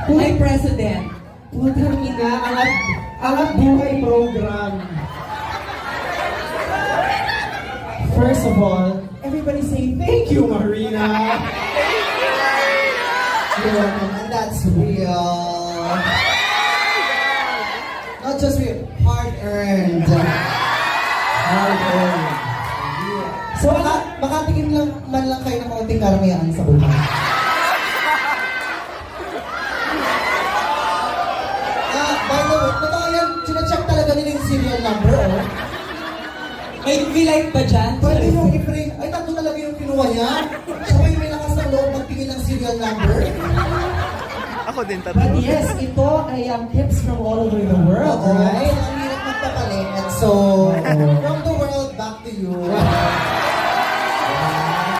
Hi, President. Putang ina, angat buhay program. First of all, everybody say thank you, Marina. You're welcome, and that's real. Not just real, hard-earned. Hard-earned. So, makatingin lang man lang kayo ng kaunting karamihan sa buhay. By the way, totoo yan, sinacheck talaga nila yung serial number, oh. May V-Light ba dyan? Pwede yung i-frame, ay tatlo talaga yung kinuha niya. Siya ba yung may lakas ng loob magtingin ng serial number? Ako din But tatlo. yes, ito ay tips from all over the world, Oo, right? so ang hirap magpapalit. So, from the world, back to you.